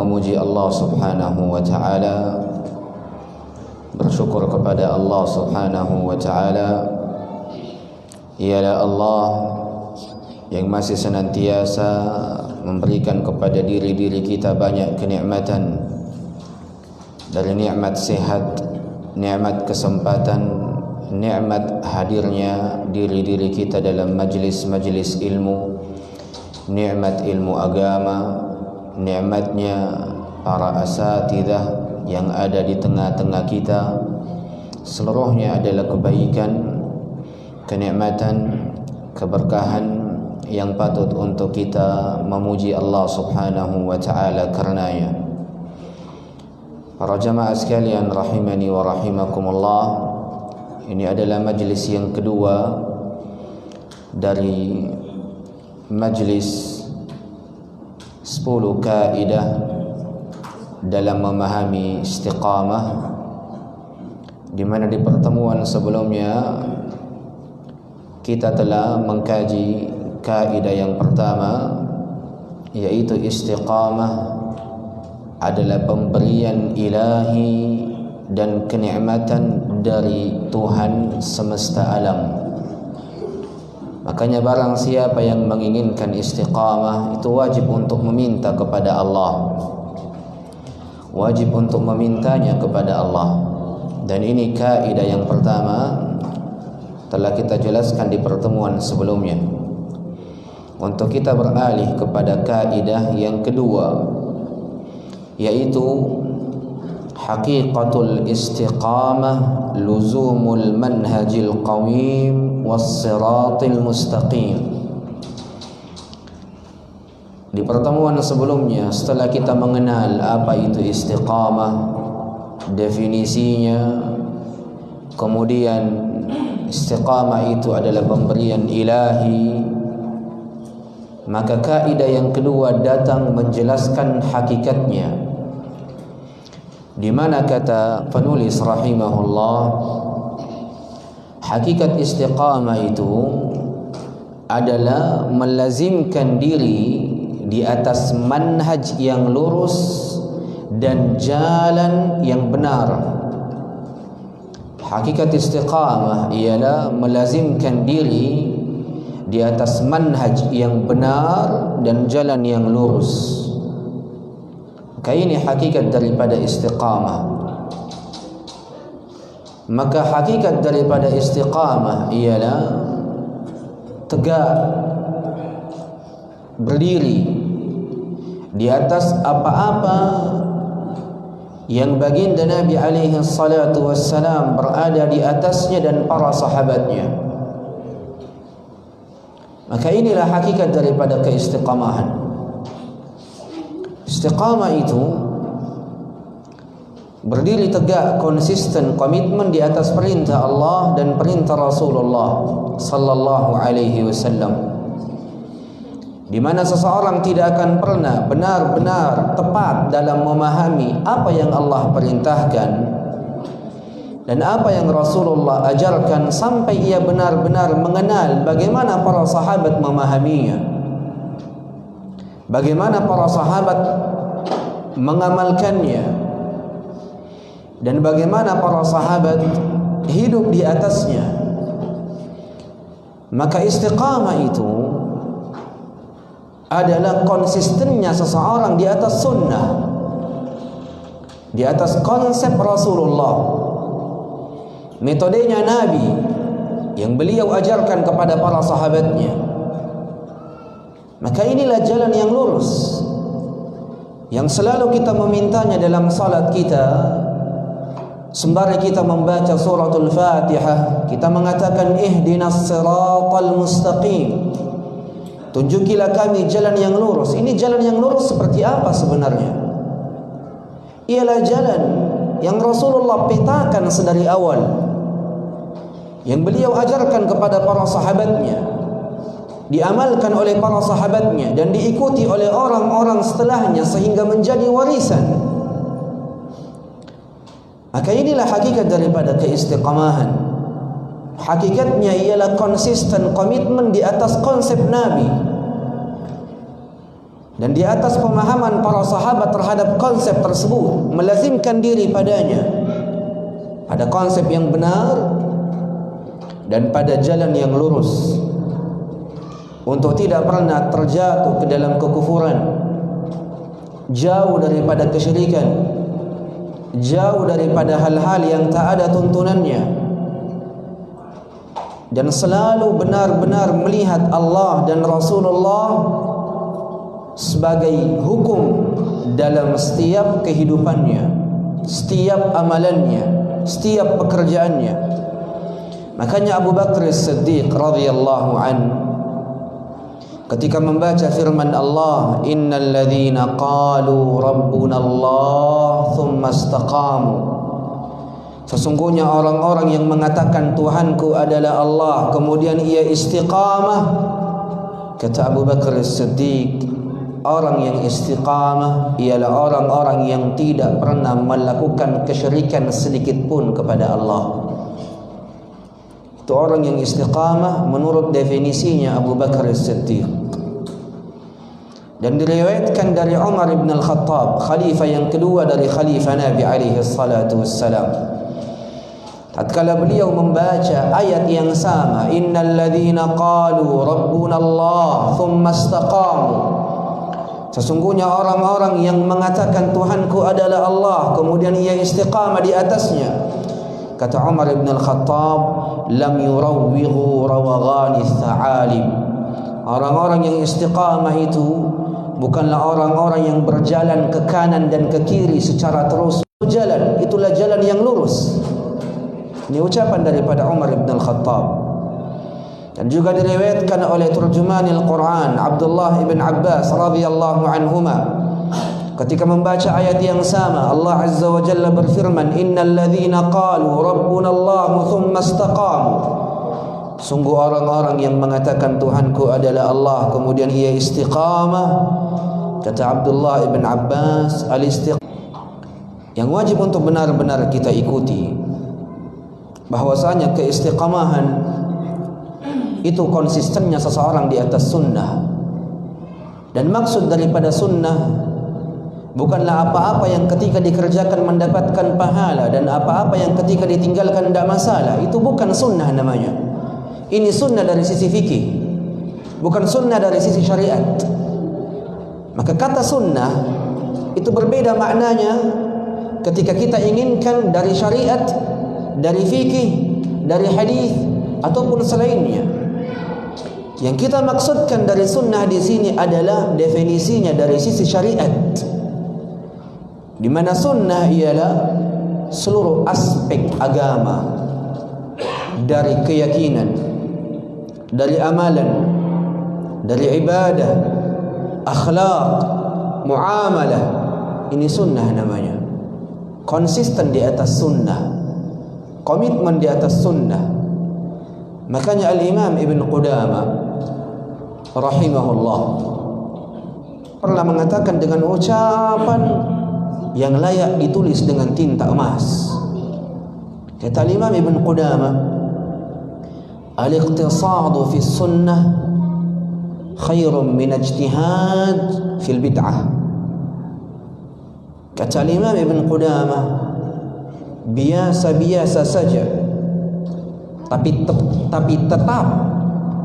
memuji Allah Subhanahu wa taala, bersyukur kepada Allah Subhanahu wa taala. Ialah Allah yang masih senantiasa memberikan kepada diri-diri kita banyak kenikmatan, dari nikmat sehat, nikmat kesempatan, nikmat hadirnya diri-diri kita dalam majlis-majlis ilmu, nikmat ilmu agama, nikmatnya para asatidzah yang ada di tengah-tengah kita. Seluruhnya adalah kebaikan, kenikmatan, keberkahan yang patut untuk kita memuji Allah Subhanahu wa taala karenanya. Para jamaah sekalian rahimani wa rahimakumullah, ini adalah majlis yang kedua dari majlis 10 kaidah dalam memahami istiqamah, di mana di pertemuan sebelumnya kita telah mengkaji kaidah yang pertama, yaitu istiqamah adalah pemberian ilahi dan kenikmatan dari Tuhan semesta alam. Makanya barang siapa yang menginginkan istiqamah itu wajib untuk meminta kepada Allah, wajib untuk memintanya kepada Allah. Dan ini kaidah yang pertama telah kita jelaskan di pertemuan sebelumnya. Untuk kita beralih kepada kaidah yang kedua, yaitu haqiqatul istiqamah luzumul manhajil qawim wassiratil mustaqim. Di pertemuan sebelumnya, setelah kita mengenal apa itu istiqamah, definisinya, kemudian istiqamah itu adalah pemberian ilahi, maka kaidah yang kedua datang menjelaskan hakikatnya, di mana kata penulis rahimahullah, hakikat istiqamah itu adalah melazimkan diri di atas manhaj yang lurus dan jalan yang benar. Hakikat istiqamah ialah melazimkan diri di atas manhaj yang benar dan jalan yang lurus. Maka ini hakikat daripada istiqamah. Maka hakikat daripada istiqamah ialah tegak, berdiri di atas apa-apa yang baginda Nabi alaihi salatu wassalam berada di atasnya dan para sahabatnya. Maka inilah hakikat daripada keistiqamahan. Istiqamah itu berdiri tegak, konsisten, komitmen di atas perintah Allah dan perintah Rasulullah sallallahu alaihi wasallam, di mana seseorang tidak akan pernah benar-benar tepat dalam memahami apa yang Allah perintahkan dan apa yang Rasulullah ajarkan sampai ia benar-benar mengenal bagaimana para sahabat memahaminya, bagaimana para sahabat mengamalkannya, dan bagaimana para sahabat hidup di atasnya. Maka istiqamah itu adalah konsistennya seseorang di atas sunnah, di atas konsep Rasulullah, metodenya Nabi yang beliau ajarkan kepada para sahabatnya. Maka inilah jalan yang lurus yang selalu kita memintanya dalam salat kita. Sembari kita membaca suratul Fatihah, kita mengatakan ihdinas siratal mustaqim, tunjukilah kami jalan yang lurus. Ini jalan yang lurus seperti apa sebenarnya? Ialah jalan yang Rasulullah petakan sedari awal, yang beliau ajarkan kepada para sahabatnya, diamalkan oleh para sahabatnya dan diikuti oleh orang-orang setelahnya sehingga menjadi warisan. Maka inilah hakikat daripada keistiqamahan. Hakikatnya ialah konsisten, komitmen di atas konsep Nabi Dan di atas pemahaman para sahabat terhadap konsep tersebut, melazimkan diri padanya, pada konsep yang benar dan pada jalan yang lurus, untuk tidak pernah terjatuh ke dalam kekufuran, jauh daripada kesyirikan, jauh daripada hal-hal yang tak ada tuntunannya, dan selalu benar-benar melihat Allah dan Rasulullah sebagai hukum dalam setiap kehidupannya, setiap amalannya, setiap pekerjaannya. Makanya Abu Bakar As-Siddiq radhiyallahu anhu ketika membaca firman Allah, innal ladzina qalu rabbuna Allah thumma istaqamu, sesungguhnya orang-orang yang mengatakan Tuhanku adalah Allah kemudian ia istiqamah, kata Abu Bakar As-Siddiq, orang yang istiqamah ialah orang-orang yang tidak pernah melakukan kesyirikan sedikit pun kepada Allah. Itu orang yang istiqamah menurut definisinya Abu Bakar As-Siddiq. Dan diriwayatkan dari Umar ibn al-Khattab, khalifah yang kedua dari khalifah Nabi alaihi salatu wassalam, tatkala beliau membaca ayat yang sama, innal ladzina qalu rabbuna Allah thumma istaqamu, sesungguhnya orang-orang yang mengatakan Tuhanku adalah Allah kemudian ia istiqamah di atasnya, kata Umar ibn al-Khattab, lam yurawwighu rawaghanis tha'alim, orang-orang yang istiqamah itu bukanlah orang-orang yang berjalan ke kanan dan ke kiri secara terus jalan, itulah jalan yang lurus. Ini ucapan daripada Umar ibn al-Khattab. Dan juga diriwayatkan oleh terjemahanil Quran Abdullah ibn Abbas radhiyallahu anhuma, ketika membaca ayat yang sama, Allah azza wa jalla berfirman, innal ladzina qalu rabbuna Allah thumma istaqamu, sungguh orang-orang yang mengatakan Tuhanku adalah Allah kemudian ia istiqamah, kata Abdullah ibn Abbas, al-istiqamah yang wajib untuk benar-benar kita ikuti, bahwasanya keistiqamahan itu konsistennya seseorang di atas sunnah. Dan maksud daripada sunnah bukanlah apa-apa yang ketika dikerjakan mendapatkan pahala dan apa-apa yang ketika ditinggalkan tidak masalah. Itu bukan sunnah namanya. Ini sunnah dari sisi fikih, bukan sunnah dari sisi syariat. Maka kata sunnah itu berbeda maknanya ketika kita inginkan dari syariat, dari fikih, dari hadis ataupun selainnya. Yang kita maksudkan dari sunnah di sini adalah definisinya dari sisi syariat, di mana sunnah ialah seluruh aspek agama, dari keyakinan, dari amalan, dari ibadah, akhlak, muamalah. Ini sunnah namanya. Konsisten di atas sunnah, komitmen di atas sunnah. Makanya Al-Imam Ibn Qudamah rahimahullah pernah mengatakan dengan ucapan yang layak ditulis dengan tinta emas. Kata Imam Ibn Qudamah, al-iqtisadu fi sunnah khairun min ijtihad fil bid'ah. Kata Imam Ibn Qudamah, biasa-biasa saja tapi tetap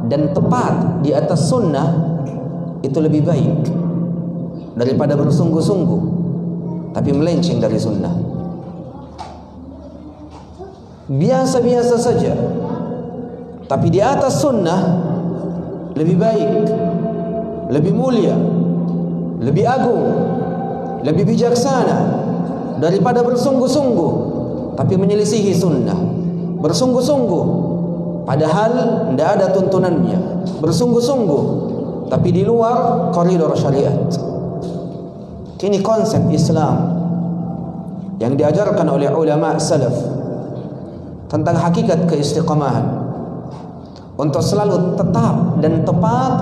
dan tepat di atas sunnah itu lebih baik daripada bersungguh-sungguh tapi melenceng dari sunnah. Biasa-biasa saja tapi di atas sunnah lebih baik, lebih mulia, lebih agung, lebih bijaksana daripada bersungguh-sungguh tapi menyelisihi sunnah. Bersungguh-sungguh padahal tidak ada tuntunannya, bersungguh-sungguh tapi di luar koridor syariat. Ini konsep Islam yang diajarkan oleh ulama salaf tentang hakikat keistiqamahan, untuk selalu tetap dan tepat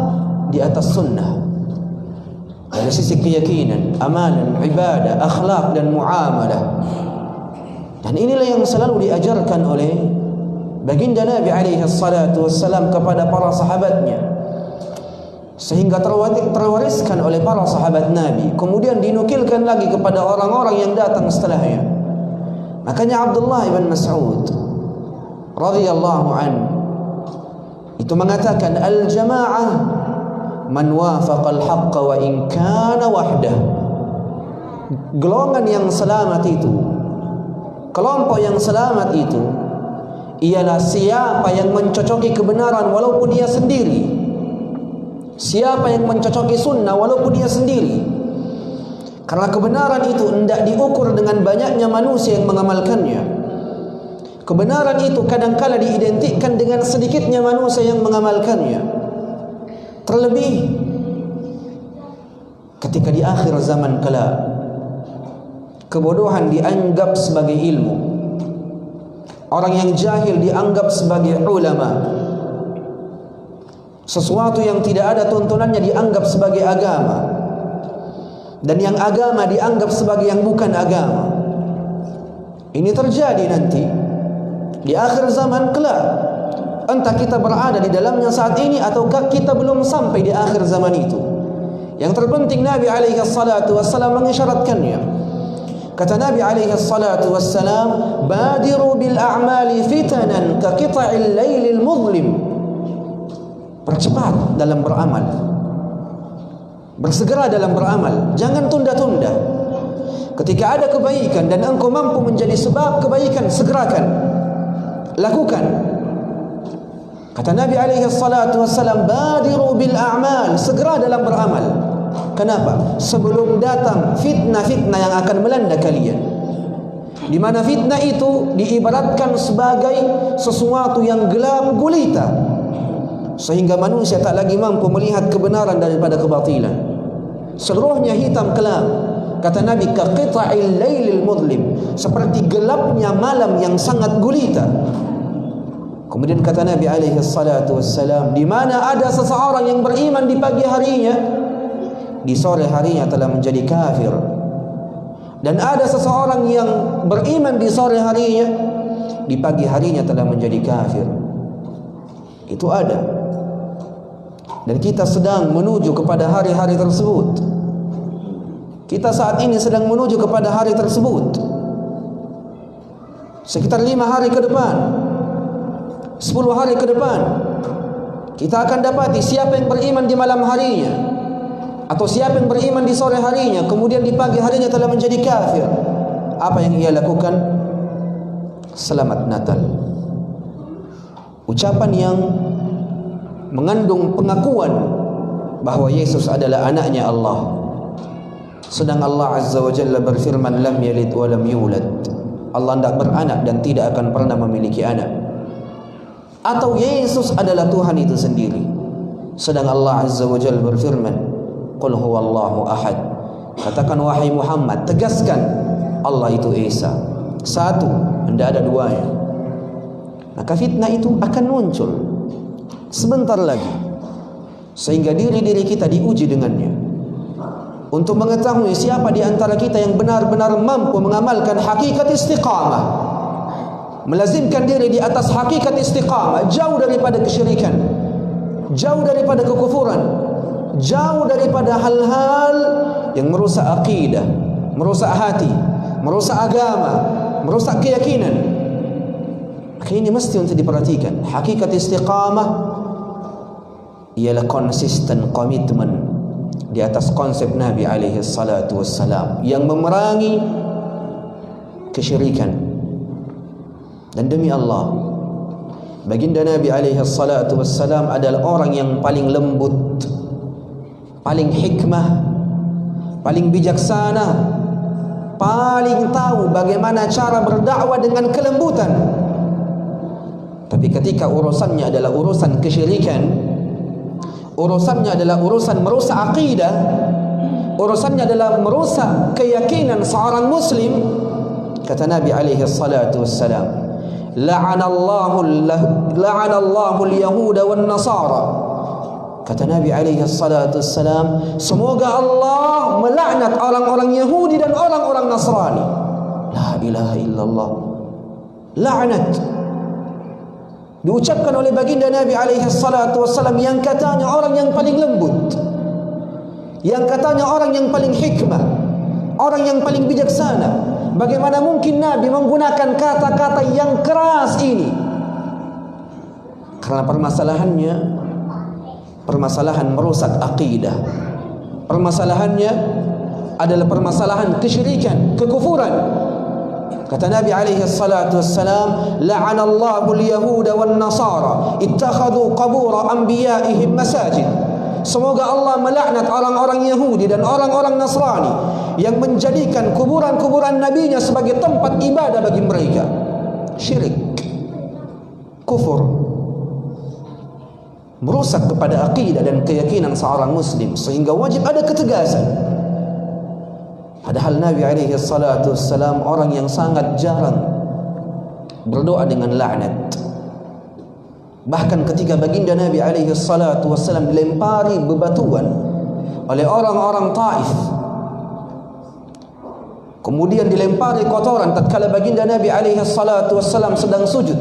di atas sunnah dari sisi keyakinan, amalan, ibadah, akhlak dan muamalah. Dan inilah yang selalu diajarkan oleh baginda Nabi alaihi salatu wassalam kepada para sahabatnya. sehingga terwariskan oleh para sahabat Nabi, kemudian dinukilkan lagi kepada orang-orang yang datang setelahnya. Makanya Abdullah ibn Mas'ud radhiyallahu anhu itu mengatakan, al-jama'ah man wafaqa al-haqqa wa in kana wahdah. Golongan yang selamat itu, kelompok yang selamat itu ialah siapa yang mencocoki kebenaran walaupun dia sendiri, siapa yang mencocoki sunnah walaupun dia sendiri. Karena kebenaran itu hendak diukur dengan banyaknya manusia yang mengamalkannya. Kebenaran itu kadangkala diidentikan dengan sedikitnya manusia yang mengamalkannya. Terlebih ketika di akhir zaman kelak, kebodohan dianggap sebagai ilmu, orang yang jahil dianggap sebagai ulama, sesuatu yang tidak ada tuntunannya dianggap sebagai agama, dan yang agama dianggap sebagai yang bukan agama. Ini terjadi nanti di akhir zaman kelak. Entah kita berada di dalamnya saat ini ataukah kita belum sampai di akhir zaman itu. Yang terpenting Nabi alaihi salatu wassalam mengisyaratkannya. Kata Nabi alaihi salatu wassalam, badiru bil a'mali fitanan ka qita'il lailil muzlim. Percepat dalam beramal, bersegera dalam beramal, jangan tunda-tunda. Ketika ada kebaikan dan engkau mampu menjadi sebab kebaikan, segerakan, lakukan. Kata Nabi alaihi salatu wassalam, badiru bil a'mal, segera dalam beramal. Kenapa? Sebelum datang fitnah-fitnah yang akan melanda kalian, di mana fitnah itu diibaratkan sebagai sesuatu yang gelap gulita, sehingga manusia tak lagi mampu melihat kebenaran daripada kebatilan. Seluruhnya hitam kelam. Kata Nabi, ka qita'il lailil mudlim, seperti gelapnya malam yang sangat gulita. Kemudian kata Nabi alaihi salatu wassalam, di mana ada seseorang yang beriman di pagi harinya, di sore harinya telah menjadi kafir. Dan ada seseorang yang beriman di sore harinya, di pagi harinya telah menjadi kafir. Itu ada. Dan kita sedang menuju kepada hari-hari tersebut. Kita saat ini sedang menuju kepada hari tersebut. Sekitar 5 hari ke depan, 10 hari ke depan, kita akan dapati siapa yang beriman di malam harinya, atau siapa yang beriman di sore harinya, kemudian di pagi harinya telah menjadi kafir. Apa yang ia lakukan? Selamat Natal. Ucapan yang mengandung pengakuan bahawa Yesus adalah anaknya Allah. Sedang Allah Azza wa Jalla berfirman, lam yalid wa lam yulad. Allah tidak beranak dan tidak akan pernah memiliki anak. Atau Yesus adalah Tuhan itu sendiri. Sedang Allah Azza wa Jalla berfirman, qul huwallahu ahad. Katakan wahai Muhammad, tegaskan Allah itu Esa, satu, tidak ada duanya. Maka fitnah itu akan muncul sebentar lagi, sehingga diri-diri kita diuji dengannya, untuk mengetahui siapa di antara kita yang benar-benar mampu mengamalkan hakikat istiqamah, melazimkan diri di atas hakikat istiqamah, jauh daripada kesyirikan, jauh daripada kekufuran, jauh daripada hal-hal yang merusak akidah, merusak hati, merusak agama, merusak keyakinan. Maka ini mesti untuk diperhatikan. Hakikat istiqamah ialah konsisten komitmen di atas konsep Nabi alaihi salatu wassalam yang memerangi kesyirikan. Dan demi Allah, baginda Nabi alaihi salatu wassalam adalah orang yang paling lembut, paling hikmah, paling bijaksana, paling tahu bagaimana cara berdakwah dengan kelembutan. Tapi ketika urusannya adalah urusan kesyirikan, urusannya adalah urusan merusak akidah, urusannya adalah merusak keyakinan seorang muslim, kata Nabi alaihi salatu wassalam, la'anallahu al-yahuda wan nasara. Kata Nabi alaihi salatu wassalam, semoga Allah melaknat orang-orang Yahudi dan orang-orang Nasrani. La ilaha illallah. Laknat. diucapkan oleh baginda Nabi alaihi salatu wassalam, yang katanya orang yang paling lembut, yang katanya orang yang paling hikmah, orang yang paling bijaksana. Bagaimana mungkin Nabi menggunakan kata-kata yang keras ini? Karena permasalahannya permasalahan merusak akidah. Permasalahannya adalah permasalahan kesyirikan, kekufuran. Kata Nabi alaihi salatu wassalam, la'anallahu al-yahuda wan nasara ittakhadhu qubur anbiya'ihim masajid. Semoga Allah melaknat orang-orang Yahudi dan orang-orang Nasrani yang menjadikan kuburan-kuburan nabinya sebagai tempat ibadah bagi mereka. Syirik, kufur, merusak kepada akidah dan keyakinan seorang muslim, sehingga wajib ada ketegasan. Padahal Nabi alaihi salatu wassalam orang yang sangat jarang berdoa dengan laknat. Bahkan ketika baginda Nabi alaihi salatu wassalam dilempari bebatuan oleh orang-orang Taif, kemudian dilempari kotoran tatkala baginda Nabi alaihi salatu wassalam sedang sujud,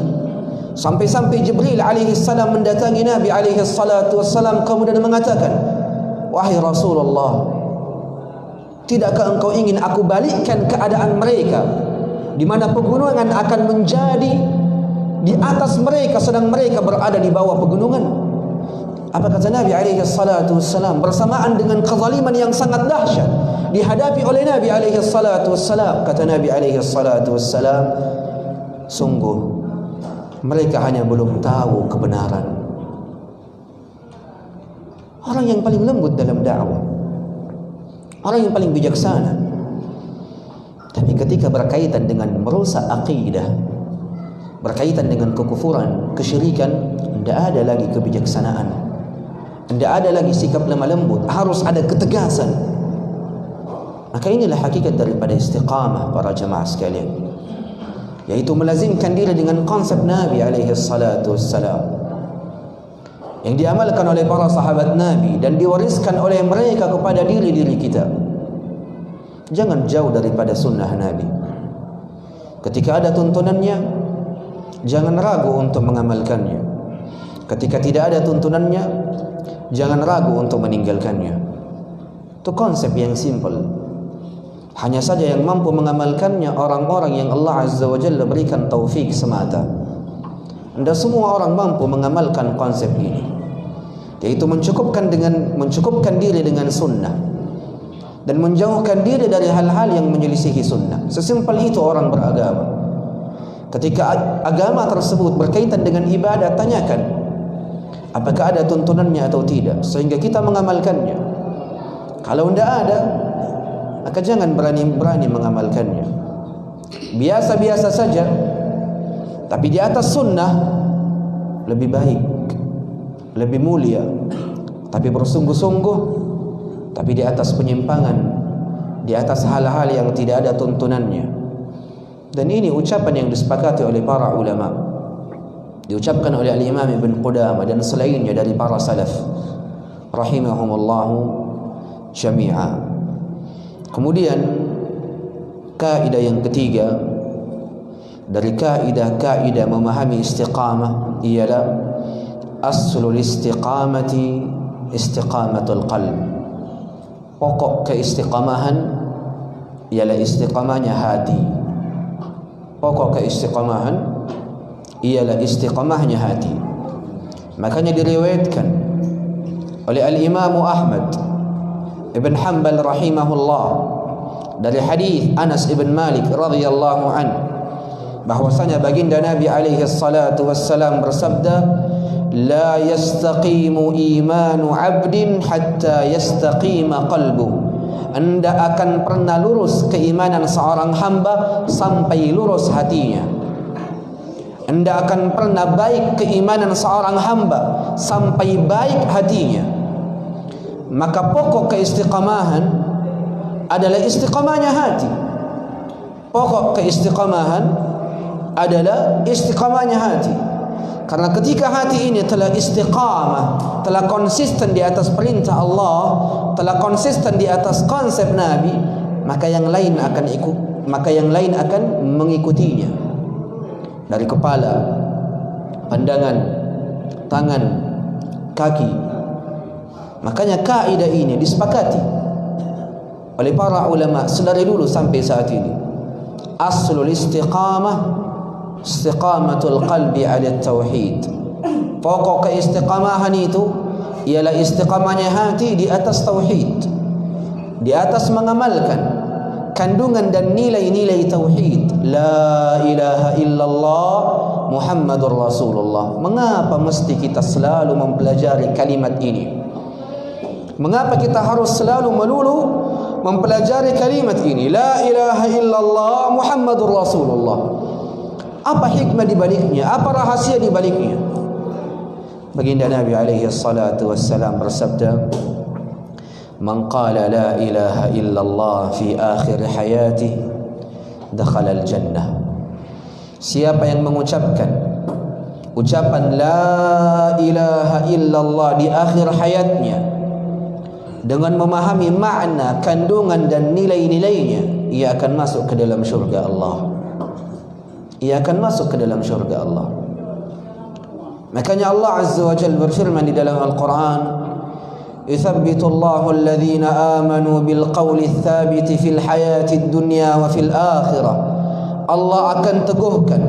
sampai-sampai Jibril alaihi salam mendatangi Nabi alaihi salatu wassalam kemudian mengatakan, wahai Rasulullah, tidakkah engkau ingin aku balikkan keadaan mereka, di mana pegunungan akan menjadi di atas mereka sedang mereka berada di bawah pegunungan? Apa kata Nabi alaihi salatu wassalam bersamaan dengan kezaliman yang sangat dahsyat dihadapi oleh Nabi alaihi salatu wassalam? Kata Nabi alaihi salatu wassalam, sungguh mereka hanya belum tahu kebenaran. Orang yang paling lembut dalam dakwah, orang yang paling bijaksana, tapi ketika berkaitan dengan merusak akidah, berkaitan dengan kekufuran, kesyirikan, tidak ada lagi kebijaksanaan, tidak ada lagi sikap lemah lembut, harus ada ketegasan. Maka inilah hakikat daripada istiqamah para jemaah sekalian, yaitu melazimkan diri dengan konsep Nabi alaihi salatu wassalam yang diamalkan oleh para sahabat Nabi dan diwariskan oleh mereka kepada diri-diri kita. Jangan jauh daripada sunnah Nabi. Ketika ada tuntunannya, jangan ragu untuk mengamalkannya. Ketika tidak ada tuntunannya, jangan ragu untuk meninggalkannya. Itu konsep yang simple. Hanya saja yang mampu mengamalkannya orang-orang yang Allah Azza wa Jalla berikan taufik semata. Tidak semua orang mampu mengamalkan konsep ini, yaitu mencukupkan diri dengan sunnah dan menjauhkan diri dari hal-hal yang menyelisihi sunnah. Sesimpel itu orang beragama. Ketika agama tersebut berkaitan dengan ibadah, tanyakan apakah ada tuntunannya atau tidak, sehingga kita mengamalkannya. Kalau tidak ada, maka jangan berani-berani mengamalkannya. Biasa-biasa saja, tapi di atas sunnah lebih baik, lebih mulia. Tapi bersungguh-sungguh, tapi di atas penyimpangan, di atas hal-hal yang tidak ada tuntunannya. Dan ini ucapan yang disepakati oleh para ulama, diucapkan oleh Al-Imam Ibn Qudamah dan selainnya dari para salaf rahimahumullahu jami'a. Kemudian kaidah yang ketiga dari kaidah memahami istiqamah ialah aslul istiqamati istiqamatul qalb. Pokok keistiqamahan ialah istiqamahnya hati. Pokok keistiqamahan ialah istiqamahnya hati. Makanya diriwayatkan oleh Al-Imam Ahmad Ibn Hanbal rahimahullah dari hadis Anas ibn Malik radhiyallahu an, bahwasanya baginda Nabi alaihi salatu wassalam bersabda, la yastaqimu imanu 'abdin hatta yastaqima qalbuhu. Anda akan pernah lurus keimanan seorang hamba sampai lurus hatinya. Anda akan pernah baik keimanan seorang hamba sampai baik hatinya. Maka pokok keistiqamahan adalah istiqamahnya hati. Pokok keistiqamahan adalah istiqamahnya hati. Karena ketika hati ini telah istiqamah, telah konsisten di atas perintah Allah, telah konsisten di atas konsep Nabi, maka yang lain akan mengikutinya. Dari kepala pandangan, tangan, kaki. Makanya kaidah ini disepakati oleh para ulama sedari dulu sampai saat ini. Aslul istiqamah istiqamatul qalbi ala tauhid. Pokok keistiqamahan itu ialah istiqamahnya hati di atas tauhid, di atas mengamalkan kandungan dan nilai-nilai tauhid. La ilaha illallah Muhammadur Rasulullah. Mengapa mesti kita selalu mempelajari kalimat ini? Mengapa kita harus selalu melulu mempelajari kalimat ini? La ilaha illallah Muhammadur Rasulullah. Apa hikmah di baliknya? Apa rahasia di baliknya? Baginda Nabi alaihi salatu wassalam bersabda, "Man qala la ilaha illallah fi akhir hayatihi dakhala al-jannah." Siapa yang mengucapkan ucapan la ilaha illallah di akhir hayatnya dengan memahami makna, kandungan dan nilai-nilainya, ia akan masuk ke dalam syurga Allah. Ia akan masuk ke dalam syurga Allah. Makanya Allah Azza wa Jalla berfirman di dalam Al-Quran, "Yuthabbitu Allahu alladhina amanu bil qawli tsabiti fil hayati dunya wa fil akhirah." Allah akan teguhkan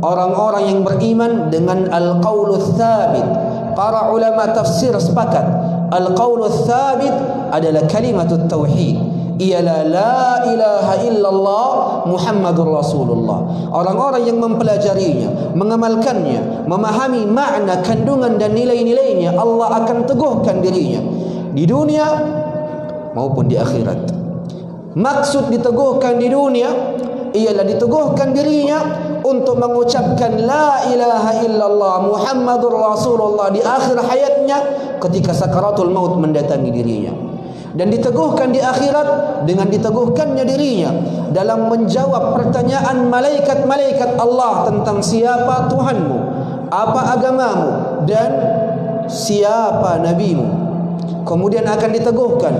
orang-orang yang beriman dengan al-qawlu tsabit. Para ulama tafsir sepakat, al-qawlu tsabit adalah kalimatut tauhid, ialah la ilaha illallah Muhammadur Rasulullah. Orang-orang yang mempelajarinya, mengamalkannya, memahami makna, kandungan dan nilai-nilainya, Allah akan teguhkan dirinya di dunia maupun di akhirat. Maksud diteguhkan di dunia ialah diteguhkan dirinya untuk mengucapkan la ilaha illallah Muhammadur Rasulullah di akhir hayatnya ketika sakaratul maut mendatangi dirinya. Dan diteguhkan di akhirat dengan diteguhkannya dirinya dalam menjawab pertanyaan malaikat-malaikat Allah tentang siapa Tuhanmu, apa agamamu, dan siapa nabimu. Kemudian akan diteguhkan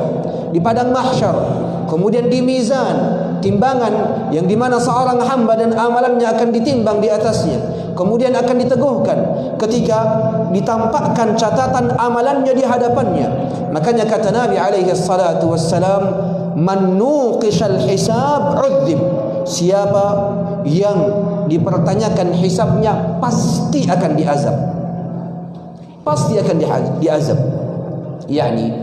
di padang mahsyar, kemudian di mizan, timbangan yang dimana seorang hamba dan amalannya akan ditimbang di atasnya. Kemudian akan diteguhkan ketika ditampakkan catatan amalannya di hadapannya. Makanya kata Nabi alaihi salatu wassalam, "Man nuqishal hisab udzib." Siapa yang dipertanyakan hisabnya pasti akan diazab. Pasti akan diazab. Yani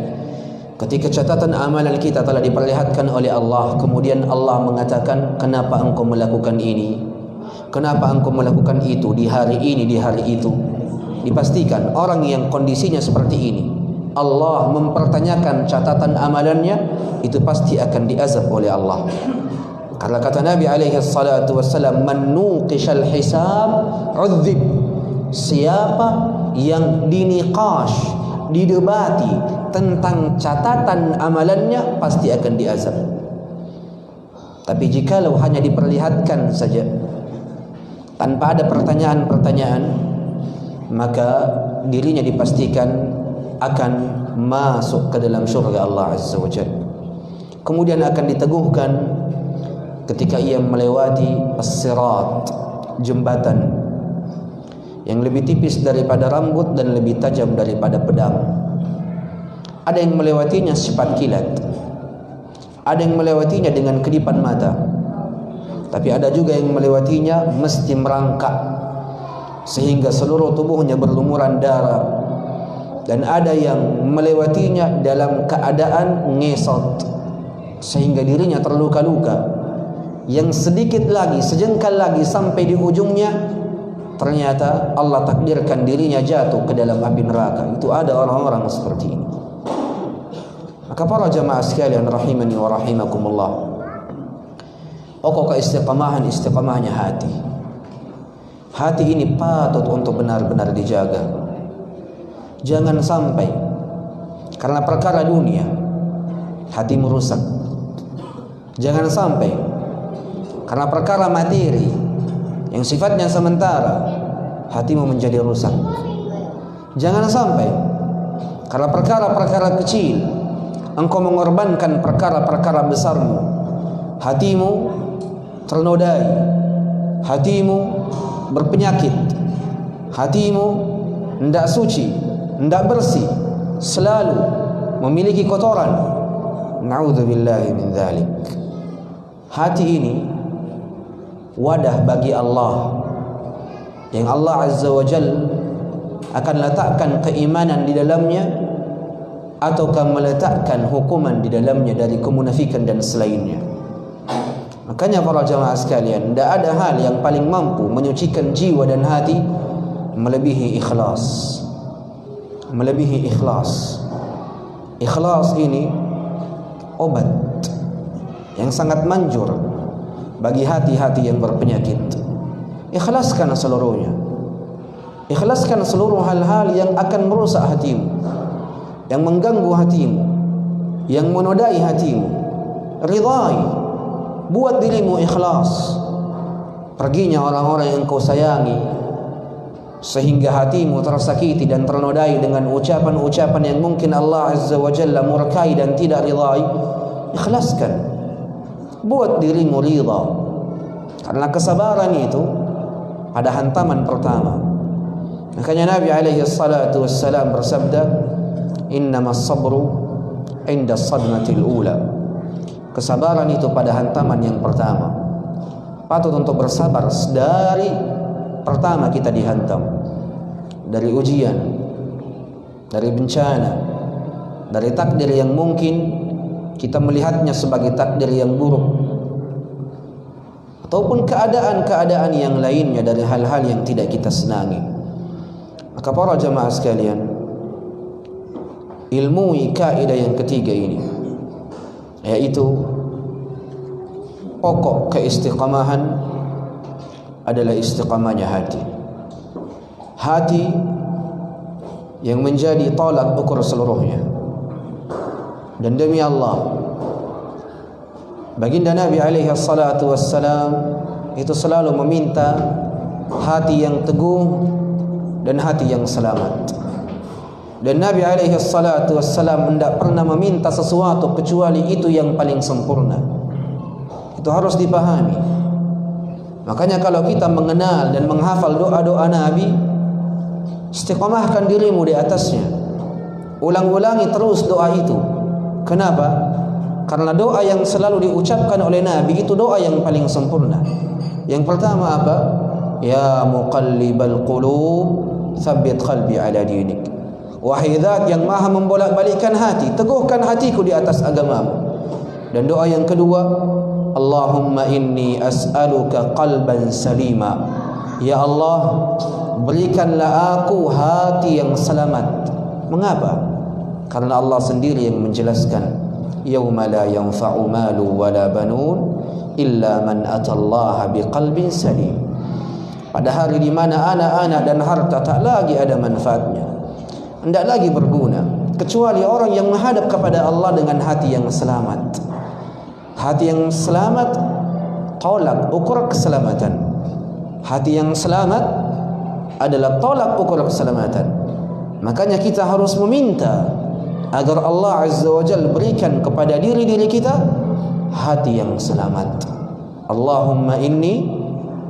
ketika catatan amalan kita telah diperlihatkan oleh Allah, kemudian Allah mengatakan, "Kenapa engkau melakukan ini? Kenapa engkau melakukan itu di hari ini, di hari itu?" Dipastikan orang yang kondisinya seperti ini, Allah mempertanyakan catatan amalannya, itu pasti akan diazab oleh Allah. Karena kata Nabi alaihi salatu wassalam, "Man nuqishal hisab udzib." Siapa yang diniqash, didebati tentang catatan amalannya, pasti akan diazab. Tapi jikalau hanya diperlihatkan saja tanpa ada pertanyaan-pertanyaan, maka dirinya dipastikan akan masuk ke dalam syurga Allah Azza wa Jalla. Kemudian akan diteguhkan ketika ia melewati as-sirat, jembatan yang lebih tipis daripada rambut dan lebih tajam daripada pedang. Ada yang melewatinya secepat kilat, ada yang melewatinya dengan kedipan mata, tapi ada juga yang melewatinya mesti merangkak sehingga seluruh tubuhnya berlumuran darah, dan ada yang melewatinya dalam keadaan ngesot sehingga dirinya terluka-luka. Yang sedikit lagi, sejengkal lagi sampai di ujungnya, ternyata Allah takdirkan dirinya jatuh ke dalam api neraka. Itu ada orang-orang seperti ini. Maka para jamaah sekalian rahimani wa rahimakumullah, pokok istiqamahnya hati. Hati ini patut untuk benar-benar dijaga. Jangan sampai karena perkara dunia hatimu rusak. Jangan sampai karena perkara materi yang sifatnya sementara hatimu menjadi rusak. Jangan sampai karena perkara-perkara kecil engkau mengorbankan perkara-perkara besarmu. Hatimu ternodai, hatimu berpenyakit, hatimu tidak suci, tidak bersih, selalu memiliki kotoran. Na'udzubillahi min dzalik. Hati ini wadah bagi Allah, yang Allah Azza wa Jalla akan letakkan keimanan di dalamnya ataukah meletakkan hukuman di dalamnya dari kemunafikan dan selainnya. Makanya para jamaah sekalian, tidak ada hal yang paling mampu menyucikan jiwa dan hati melebihi ikhlas. Melebihi ikhlas. Ikhlas ini obat yang sangat manjur bagi hati-hati yang berpenyakit. Ikhlaskan seluruhnya. Ikhlaskan seluruh hal-hal yang akan merusak hatimu, yang mengganggu hatimu, yang menodai hatimu. Ridai, buat dirimu ikhlas. Perginya orang-orang yang kau sayangi, sehingga hatimu tersakiti dan ternodai dengan ucapan-ucapan yang mungkin Allah Azza wa Jalla murkai dan tidak ridai. Ikhlaskan, buat dirimu ridha, karena kesabaran itu pada hantaman pertama. Makanya Nabi alaihi salatu wassalam bersabda, innamas sabru inda sadmatil ula. Kesabaran itu pada hantaman yang pertama. Patut untuk bersabar dari pertama kita dihantam, dari ujian, dari bencana, dari takdir yang mungkin kita melihatnya sebagai takdir yang buruk, ataupun keadaan-keadaan yang lainnya dari hal-hal yang tidak kita senangi. Maka para jamaah sekalian, ilmui kaidah yang ketiga ini, yaitu pokok keistiqamahan adalah istiqamahnya hati. Hati yang menjadi tolak ukur seluruhnya. Dan demi Allah, baginda Nabi alaihi salatu wassalam itu selalu meminta hati yang teguh dan hati yang selamat. Dan Nabi alaihi salatu wassalam tidak pernah meminta sesuatu kecuali itu yang paling sempurna. Itu harus dipahami. Makanya kalau kita mengenal dan menghafal doa-doa Nabi, istiqamahkan dirimu di atasnya. Ulang-ulangi terus doa itu. Kenapa? Karena doa yang selalu diucapkan oleh Nabi itu doa yang paling sempurna. Yang pertama apa? Ya muqallibal qulub, tsabbit qalbi ala dinik. Wahai zat yang maha membolak-balikkan hati, teguhkan hatiku di atas agamamu. Dan doa yang kedua, Allahumma inni as'aluka qalban salima. Ya Allah, berikanlah aku hati yang selamat. Mengapa? Karena Allah sendiri yang menjelaskan, yauma la yanfa'u malu wala banun illa man atallaha biqalbin salim. Pada hari di mana anak-anak dan harta tak lagi ada manfaatnya, tidak lagi berguna, kecuali orang yang menghadap kepada Allah dengan hati yang selamat. Hati yang selamat tolak ukur keselamatan. Hati yang selamat adalah tolak ukur keselamatan. Makanya kita harus meminta agar Allah Azza wa Jalla berikan kepada diri-diri kita hati yang selamat. Allahumma inni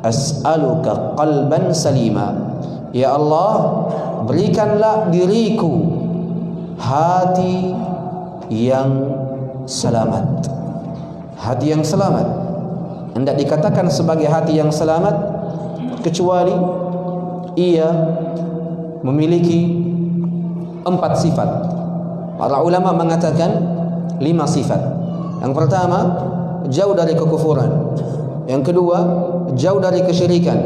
as'aluka qalban salima. Ya Allah, berikanlah diriku hati yang selamat. Hati yang selamat hendak dikatakan sebagai hati yang selamat kecuali ia memiliki 4 sifat. Para ulama mengatakan 5 sifat. Yang pertama, jauh dari kekufuran. Yang kedua, jauh dari kesyirikan.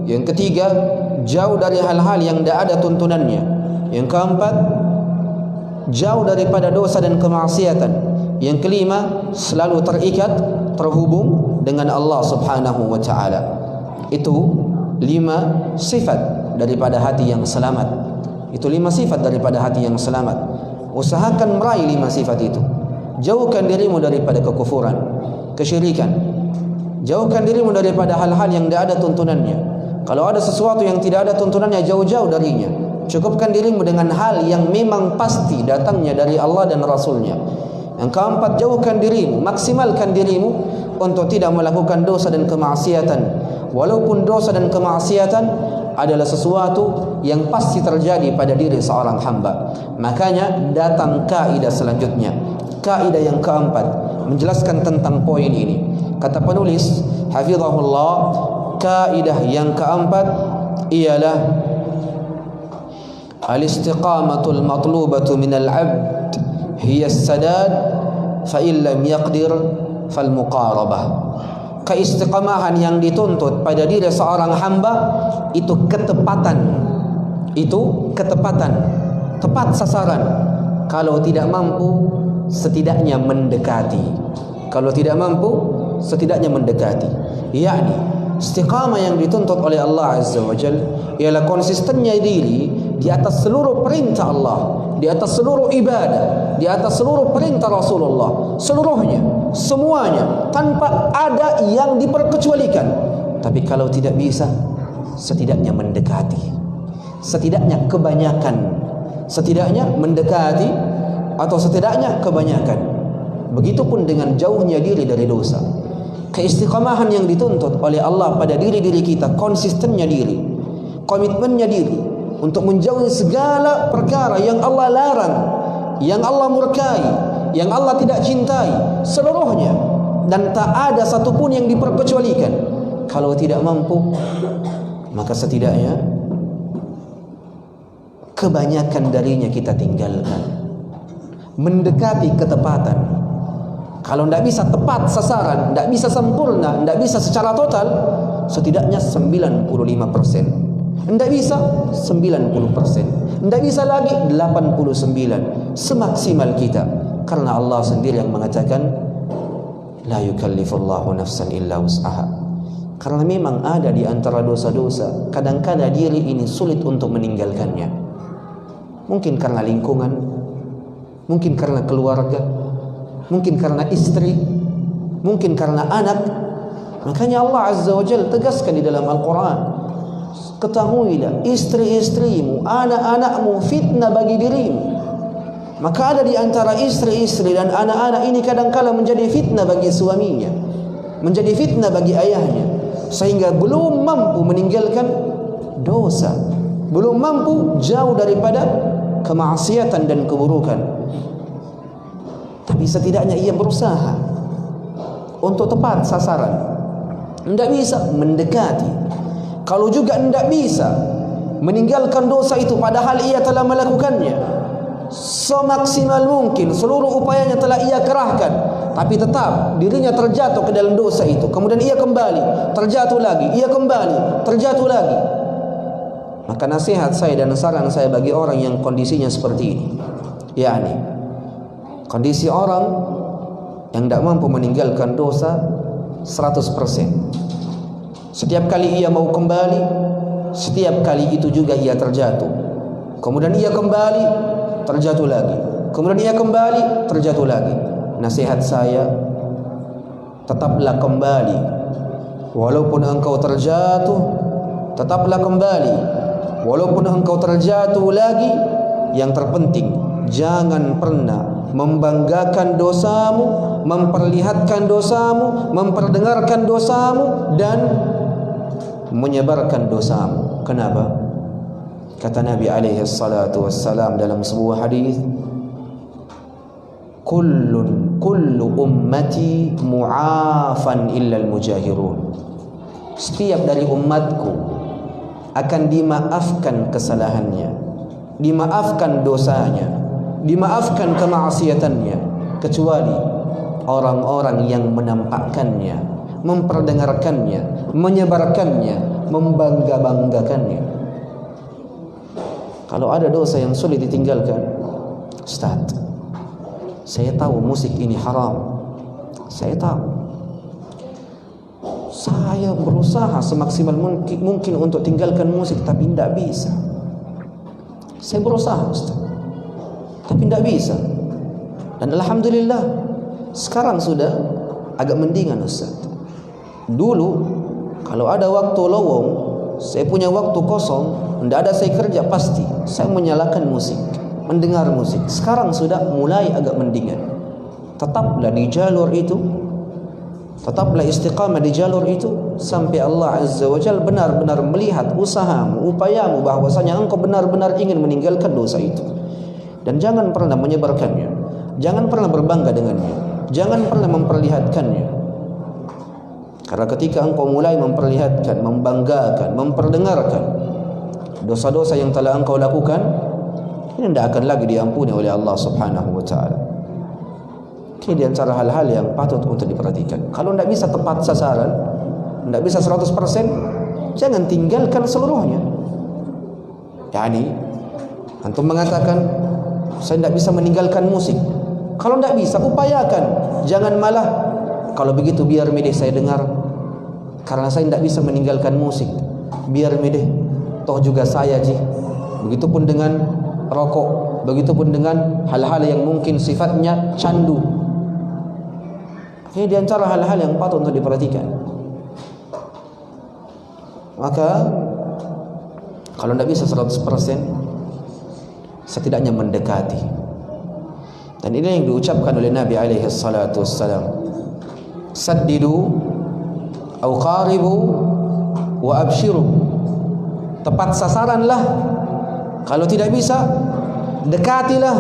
Yang ketiga, jauh dari hal-hal yang tidak ada tuntunannya. Yang keempat, jauh daripada dosa dan kemaksiatan. Yang kelima, selalu terikat, terhubung dengan Allah Subhanahu wa ta'ala. Itu 5 sifat daripada hati yang selamat. Itu 5 sifat daripada hati yang selamat. Usahakan meraih 5 sifat itu. Jauhkan dirimu daripada kekufuran, kesyirikan. Jauhkan dirimu daripada hal-hal yang tidak ada tuntunannya. Kalau ada sesuatu yang tidak ada tuntunannya, jauh-jauh darinya. Cukupkan dirimu dengan hal yang memang pasti datangnya dari Allah dan Rasulnya. Yang keempat, jauhkan dirimu, maksimalkan dirimu untuk tidak melakukan dosa dan kemaksiatan. Walaupun dosa dan kemaksiatan adalah sesuatu yang pasti terjadi pada diri seorang hamba. Makanya datang kaidah selanjutnya, kaidah yang keempat, menjelaskan tentang poin ini. Kata penulis hafizahullah, kaidah yang keempat ialah al-istiqamatul matlubatu minal 'abd hiya as-sadad fa in lam yaqdir fal muqarabah. Keistiqamahan yang dituntut pada diri seorang hamba itu ketepatan. Itu ketepatan, tepat sasaran. Kalau tidak mampu, setidaknya mendekati. Kalau tidak mampu, setidaknya mendekati. Yakni istiqamah yang dituntut oleh Allah Azza wa Jalla ialah konsistennya diri di atas seluruh perintah Allah, di atas seluruh ibadah, di atas seluruh perintah Rasulullah, seluruhnya, semuanya, tanpa ada yang diperkecualikan. Tapi kalau tidak bisa, setidaknya mendekati, setidaknya kebanyakan, setidaknya mendekati, atau setidaknya kebanyakan. Begitupun dengan jauhnya diri dari dosa. Keistiqamahan yang dituntut oleh Allah pada diri-diri kita, konsistennya diri, komitmennya diri untuk menjauhi segala perkara yang Allah larang, yang Allah murkai, yang Allah tidak cintai, seluruhnya, dan tak ada satupun yang diperkecualikan. Kalau tidak mampu, maka setidaknya kebanyakan darinya kita tinggalkan, mendekati ketepatan. Kalau tidak bisa tepat sasaran, tidak bisa sempurna, tidak bisa secara total, setidaknya 95%. Tidak bisa 90%, tidak bisa lagi 89%, semaksimal kita. Karena Allah sendiri yang mengatakan la yukallifullahu nafsan illa wus'aha. Karena memang ada di antara dosa-dosa, kadang-kadang diri ini sulit untuk meninggalkannya. Mungkin karena lingkungan, mungkin karena keluarga, mungkin karena istri, mungkin karena anak. Makanya Allah Azza wa Jalla tegaskan di dalam Al-Quran, ketahuilah istri-istrimu, anak-anakmu fitnah bagi dirimu. Maka ada di antara istri-istri dan anak-anak ini kadang-kala menjadi fitnah bagi suaminya, menjadi fitnah bagi ayahnya, sehingga belum mampu meninggalkan dosa, belum mampu jauh daripada kemaksiatan dan keburukan. Tapi setidaknya ia berusaha untuk tepat sasaran. Tidak bisa mendekati. Kalau juga tidak bisa meninggalkan dosa itu padahal ia telah melakukannya semaksimal mungkin, seluruh upayanya telah ia kerahkan, tapi tetap dirinya terjatuh ke dalam dosa itu, kemudian ia kembali, terjatuh lagi, ia kembali, terjatuh lagi. Maka nasihat saya dan saran saya bagi orang yang kondisinya seperti ini, yakni kondisi orang yang tidak mampu meninggalkan dosa 100%. Setiap kali ia mau kembali, setiap kali itu juga ia terjatuh. Kemudian ia kembali, terjatuh lagi. Kemudian ia kembali, terjatuh lagi. Nasihat saya, tetaplah kembali. Walaupun engkau terjatuh, tetaplah kembali. Walaupun engkau terjatuh lagi, yang terpenting jangan pernah membanggakan dosamu, memperlihatkan dosamu, memperdengarkan dosamu, dan menyebarkan dosamu. Kenapa? Kata Nabi alaihi salatu wassalam dalam sebuah hadis, kullu ummati mu'afan illa al-mujahirun. Setiap dari umatku akan dimaafkan kesalahannya, dimaafkan dosanya, dimaafkan kemaksiatannya, kecuali orang-orang yang menampakkannya, memperdengarkannya, menyebarkannya, membangga-banggakannya. Kalau ada dosa yang sulit ditinggalkan, Ustaz, saya tahu musik ini haram, saya tahu, saya berusaha semaksimal mungkin untuk tinggalkan musik, tapi tidak bisa. Saya berusaha, Ustaz, tapi tidak bisa. Dan alhamdulillah sekarang sudah agak mendingan, Ustaz. Dulu kalau ada waktu lowong, saya punya waktu kosong, tidak ada saya kerja, pasti saya menyalakan musik, mendengar musik. Sekarang sudah mulai agak mendingan. Tetaplah di jalur itu, Tetaplah istiqamah di jalur itu sampai Allah Azza wa Jalla benar-benar melihat usahamu, upayamu bahwasanya engkau benar-benar ingin meninggalkan dosa itu. Dan jangan pernah menyebarkannya, jangan pernah berbangga dengannya, jangan pernah memperlihatkannya. Karena ketika engkau mulai memperlihatkan, membanggakan, memperdengarkan dosa-dosa yang telah engkau lakukan, ini tidak akan lagi diampuni oleh Allah Subhanahu wa Ta'ala. Ini di antara hal-hal yang patut untuk diperhatikan. Kalau tidak bisa tepat sasaran, tidak bisa 100%, jangan tinggalkan seluruhnya. Yani antum mengatakan saya tidak bisa meninggalkan musik. Kalau tidak bisa, upayakan. Jangan malah kalau begitu biar medeh saya dengar, karena saya tidak bisa meninggalkan musik. Biar medeh, toh juga saya ji. Begitupun dengan rokok, begitupun dengan hal-hal yang mungkin sifatnya candu. Ini di antara hal-hal yang patut untuk diperhatikan. Maka kalau tidak bisa 100%, setidaknya mendekati. Dan ini yang diucapkan oleh Nabi alaihi salatu wassalam, saddidu au qaribu wa abshiru. Tepat sasaranlah. Kalau tidak bisa, dekatilah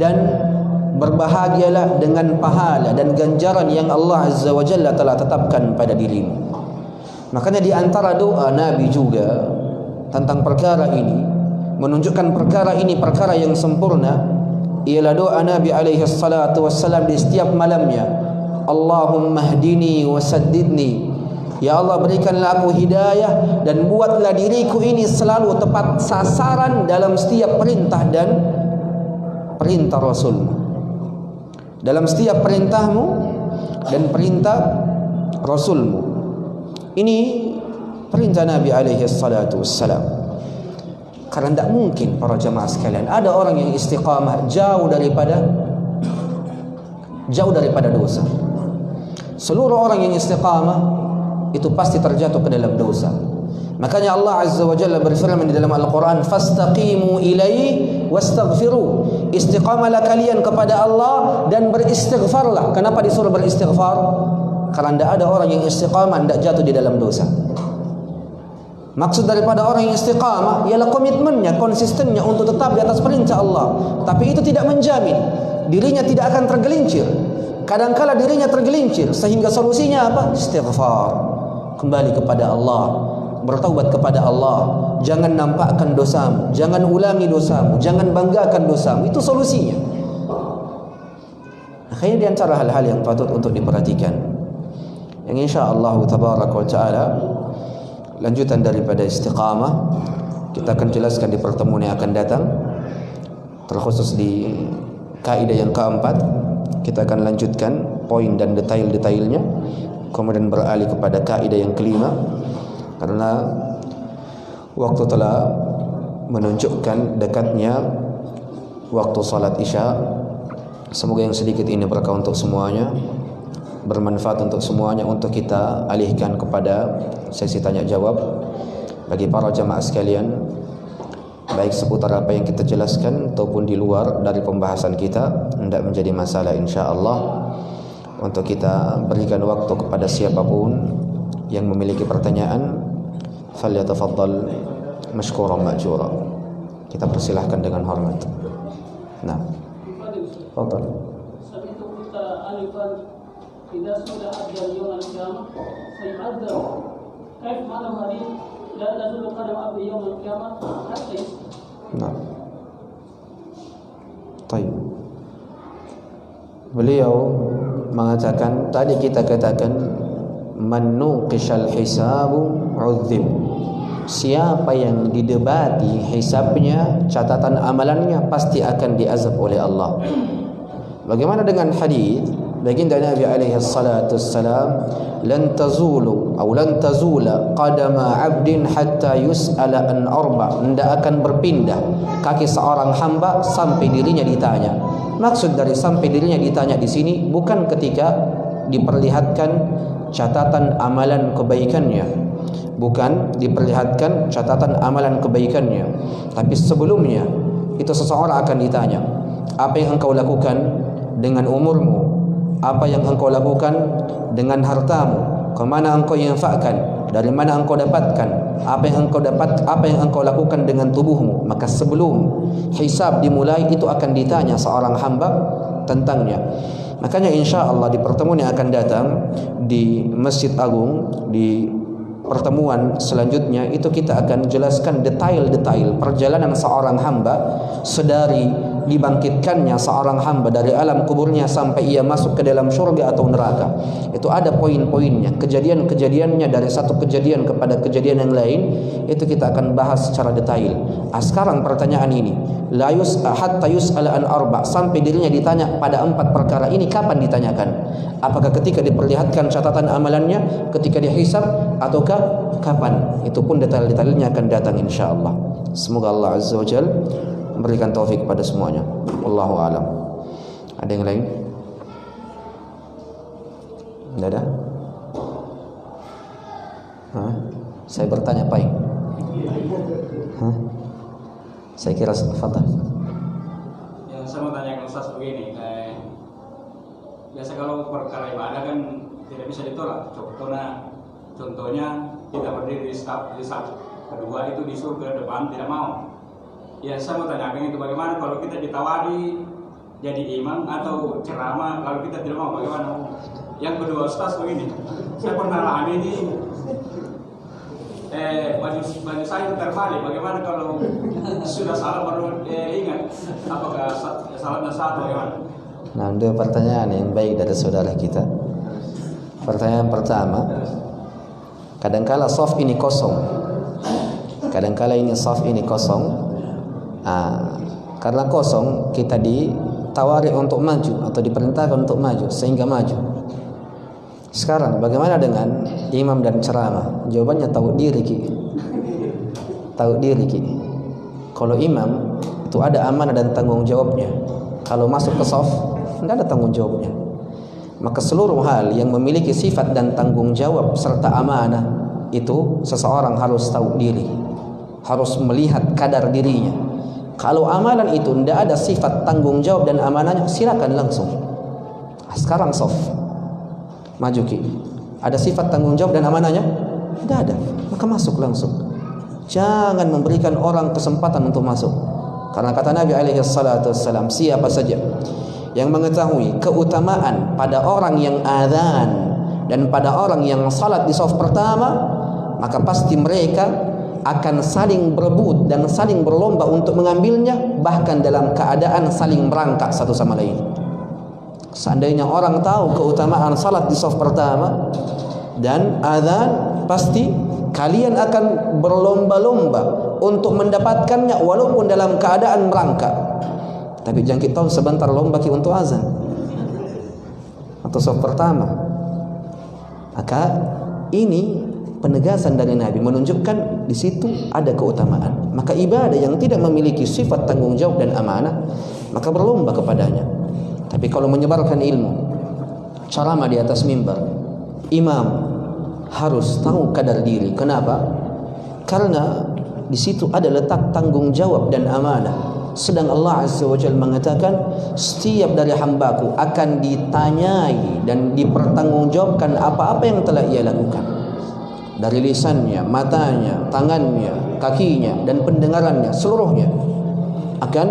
dan berbahagialah dengan pahala dan ganjaran yang Allah Azza wa Jalla telah tetapkan pada dirimu. Makanya di antara doa Nabi juga tentang perkara ini, menunjukkan perkara ini perkara yang sempurna, ialah doa Nabi alaihi salatu wassalam di setiap malamnya. Allahumma hdini wa saddidni. Ya Allah, berikanlah aku hidayah dan buatlah diriku ini selalu tepat sasaran dalam setiap perintah dan perintah Rasulmu, dalam setiap perintahmu dan perintah Rasulmu. Ini perintah Nabi alaihi salatu wassalam. Karena tidak mungkin para jamaah sekalian ada orang yang istiqamah jauh daripada dosa. Seluruh orang yang istiqamah itu pasti terjatuh ke dalam dosa. Makanya Allah Azza wa Jalla berfirman di dalam Al-Quran, fastaqimu ilaihi wastaghfiru. Istiqamalah kalian kepada Allah dan beristighfarlah. Kenapa disuruh beristighfar? Karena tidak ada orang yang istiqamah tidak jatuh di dalam dosa. Maksud daripada orang yang istiqamah ialah komitmennya, konsistennya untuk tetap di atas perintah Allah. Tapi itu tidak menjamin dirinya tidak akan tergelincir. Kadangkala dirinya tergelincir, sehingga solusinya apa? Istighfar, kembali kepada Allah, bertaubat kepada Allah. Jangan nampakkan dosamu, jangan ulangi dosamu, jangan banggakan dosamu. Itu solusinya. Akhirnya di antara hal-hal yang patut untuk diperhatikan, yang insya-Allah tabaraka wa taala lanjutan daripada istiqamah kita akan jelaskan di pertemuan yang akan datang, terkhusus di kaidah yang keempat. Kita akan lanjutkan poin dan detail-detailnya, kemudian beralih kepada kaidah yang kelima, karena waktu telah menunjukkan dekatnya waktu salat Isya. Semoga yang sedikit ini berkah untuk semuanya, bermanfaat untuk semuanya, untuk kita alihkan kepada sesi tanya jawab bagi para jamaah sekalian, baik seputar apa yang kita jelaskan ataupun di luar dari pembahasan kita, tidak menjadi masalah insya-Allah. Untuk kita berikan waktu kepada siapapun yang memiliki pertanyaan, falyatafaddal mashkuran ma'jura. Kita persilahkan dengan hormat. Nah, tafadhal. Sami'tu qulta alifan idza sudah ajal yawm al-qiyamah sayu'adzab. Kaif ma'na hadith la tazulu qadam abdi yawm al-qiyamah hatta yus'al. Nah. Baik. Beliau mengatakan, tadi kita katakan man nuqishal hisabu udzib. Siapa yang didebati hisabnya, catatan amalannya, pasti akan diazab oleh Allah. Bagaimana dengan hadis baginda Nabi alaihi salatu wassalam, lan tazula qadama 'abdin hatta yus'ala an arba. Tidak akan berpindah kaki seorang hamba sampai dirinya ditanya. Maksud dari sampai dirinya ditanya di sini bukan ketika diperlihatkan catatan amalan kebaikannya, bukan diperlihatkan catatan amalan kebaikannya, tapi sebelumnya itu seseorang akan ditanya, apa yang engkau lakukan dengan umurmu, apa yang engkau lakukan dengan hartamu, kemana engkau infakkan, dari mana engkau dapatkan, apa yang engkau lakukan dengan tubuhmu. Maka sebelum hisab dimulai, itu akan ditanya seorang hamba tentangnya. Makanya insya Allah di pertemuan yang akan datang di Masjid Agung, di pertemuan selanjutnya, itu kita akan jelaskan detail-detail perjalanan seorang hamba sedari dibangkitkannya seorang hamba dari alam kuburnya sampai ia masuk ke dalam surga atau neraka. Itu ada poin-poinnya, kejadian-kejadiannya, dari satu kejadian kepada kejadian yang lain. Itu kita akan bahas secara detail. Sekarang pertanyaan ini, la hatta yus'ala an arba', sampai dirinya ditanya pada 4 perkara ini. Kapan ditanyakan? Apakah ketika diperlihatkan catatan amalannya, ketika dihisab, ataukah kapan? Itu pun detail-detailnya akan datang insyaallah. Semoga Allah Azza wa Jalla memberikan taufik pada semuanya. Wallahu a'lam. Ada yang lain? Tidak ada? Saya bertanya, Pai. Saya kira fadhal. Yang saya mau tanyakan Ustaz begini, biasa kalau perkara ibadah kan tidak bisa ditolak. Contohnya kita berdiri di saf kedua itu di surga depan tidak mau. Ya, saya mau tanyakan itu bagaimana kalau kita ditawari jadi imam atau ceramah, kalau kita tidak mau bagaimana? Yang kedua Ustaz begini, saya pernah alami ini baju saya itu terbalik. Bagaimana kalau sudah salah baru ingat apakah salahnya satu bagaimana? Nah, dua pertanyaan yang baik dari saudara kita. Pertanyaan pertama, kadangkala saf ini kosong. Kadangkala ini saf ini kosong. Karena kosong, kita ditawari untuk maju atau diperintahkan untuk maju sehingga maju. Sekarang bagaimana dengan imam dan ceramah? Jawabannya tahu diri Ki. Tahu diri Ki. Kalau imam itu ada amanah dan tanggung jawabnya. Kalau masuk ke shaf tidak ada tanggung jawabnya. Maka seluruh hal yang memiliki sifat dan tanggung jawab serta amanah, itu seseorang harus tahu diri, harus melihat kadar dirinya. Kalau amalan itu tidak ada sifat tanggung jawab dan amanahnya, silakan langsung. Sekarang shaf, maju Ki. Ada sifat tanggung jawab dan amanahnya? Tidak ada. Maka masuk langsung. Jangan memberikan orang kesempatan untuk masuk. Karena kata Nabi alaihi salatu wassalam, siapa saja yang mengetahui keutamaan pada orang yang azan dan pada orang yang salat di shaf pertama, maka pasti mereka akan saling berebut dan saling berlomba untuk mengambilnya, bahkan dalam keadaan saling merangkak satu sama lain. Seandainya orang tahu keutamaan salat di shaf pertama dan azan, pasti kalian akan berlomba-lomba untuk mendapatkannya walaupun dalam keadaan merangkak. Tapi jangan kita tahu sebentar lomba untuk azan atau shaf pertama. Maka ini penegasan dari Nabi menunjukkan di situ ada keutamaan. Maka ibadah yang tidak memiliki sifat tanggung jawab dan amanah, maka berlomba kepadanya. Tapi kalau menyebarkan ilmu, ceramah di atas mimbar, imam harus tahu kadar diri. Kenapa? Karena di situ ada letak tanggung jawab dan amanah. Sedang Allah Azza wa Jalla mengatakan, setiap dari hambaku akan ditanyai dan dipertanggungjawabkan apa-apa yang telah ia lakukan. Dari lisannya, matanya, tangannya, kakinya, dan pendengarannya, seluruhnya akan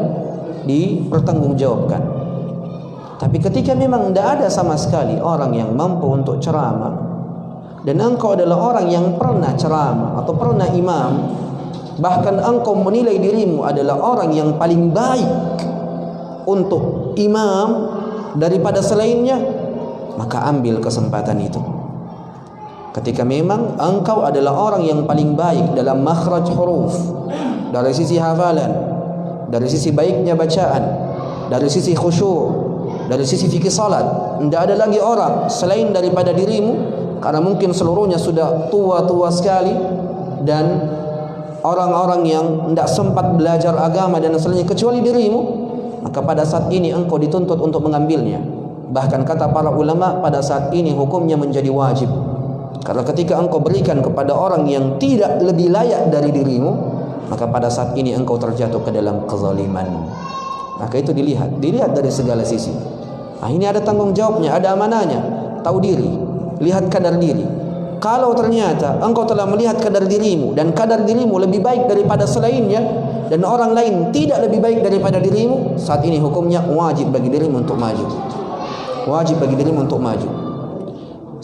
dipertanggungjawabkan. Tapi ketika memang tidak ada sama sekali orang yang mampu untuk ceramah, dan engkau adalah orang yang pernah ceramah atau pernah imam, bahkan engkau menilai dirimu adalah orang yang paling baik untuk imam daripada selainnya, maka ambil kesempatan itu. Ketika memang engkau adalah orang yang paling baik dalam makhraj huruf, dari sisi hafalan, dari sisi baiknya bacaan, dari sisi khusyuk, dari sisi fikih salat, tidak ada lagi orang selain daripada dirimu, karena mungkin seluruhnya sudah tua-tua sekali dan orang-orang yang tidak sempat belajar agama dan selainnya kecuali dirimu, maka pada saat ini engkau dituntut untuk mengambilnya. Bahkan kata para ulama, pada saat ini hukumnya menjadi wajib. Karena ketika engkau berikan kepada orang yang tidak lebih layak dari dirimu, maka pada saat ini engkau terjatuh ke dalam kezaliman. Maka itu dilihat dari segala sisi. Nah, ini ada tanggung jawabnya, ada amanahnya. Tahu diri, lihat kadar diri. Kalau ternyata engkau telah melihat kadar dirimu dan kadar dirimu lebih baik daripada selainnya, dan orang lain tidak lebih baik daripada dirimu, saat ini hukumnya wajib bagi dirimu untuk maju. Wajib bagi dirimu untuk maju.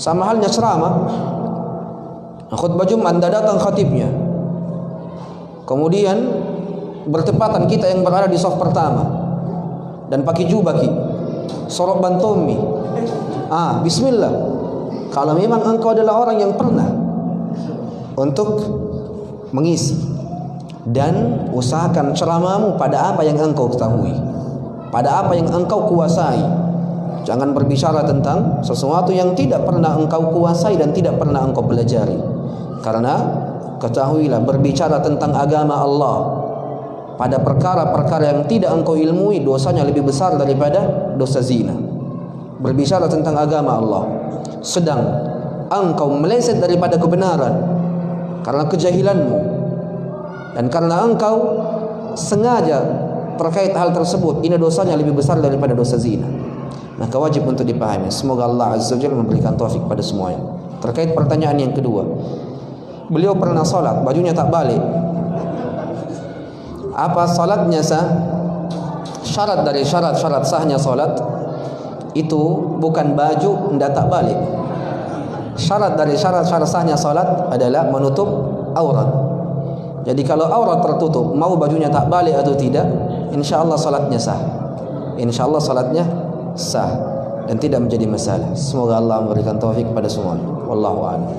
Sama halnya ceramah, khutbah Jumat, Anda datang khatibnya, kemudian bertepatan kita yang berada di saf pertama dan pakai jubah sorok bantomi. Bismillah. Kalau memang engkau adalah orang yang pernah untuk mengisi, dan usahakan ceramahmu pada apa yang engkau ketahui, pada apa yang engkau kuasai. Jangan berbicara tentang sesuatu yang tidak pernah engkau kuasai dan tidak pernah engkau pelajari. Karena ketahuilah, berbicara tentang agama Allah pada perkara-perkara yang tidak engkau ilmui, dosanya lebih besar daripada dosa zina. Berbicara tentang agama Allah sedang engkau meleset daripada kebenaran karena kejahilanmu, dan karena engkau sengaja terkait hal tersebut, ini dosanya lebih besar daripada dosa zina. Maka wajib untuk dipahami. Semoga Allah Azza wa Jalla memberikan taufik pada semuanya. Terkait pertanyaan yang kedua, beliau pernah salat, bajunya tak balik. Apa salatnya sah? Syarat dari syarat-syarat sahnya salat itu bukan baju hendak tak balik. Syarat dari syarat-syarat sahnya salat adalah menutup aurat. Jadi kalau aurat tertutup, mau bajunya tak balik atau tidak, insyaallah salatnya sah. Insyaallah salatnya sah dan tidak menjadi masalah. Semoga Allah memberikan taufik pada semua. Wallahu a'lam.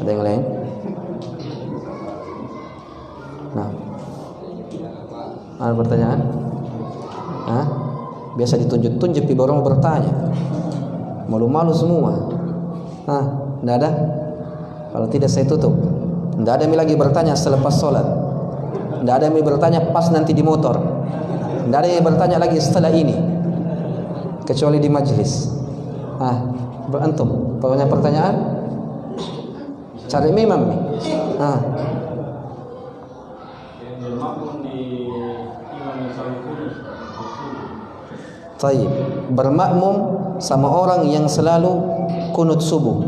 Ada yang lain? Nah, ada pertanyaan? Biasa ditunjuk-tunjuk, baru mau bertanya. Malu-malu semua. Tidak ada? Kalau tidak saya tutup. Tidak ada lagi bertanya selepas sholat. Tidak ada yang bertanya pas nanti di motor. Tidak ada yang bertanya lagi setelah ini, kecuali di majlis. Antum, punya pertanyaan? Cari imam nih. Taib, bermakmum sama orang yang selalu kunut subuh,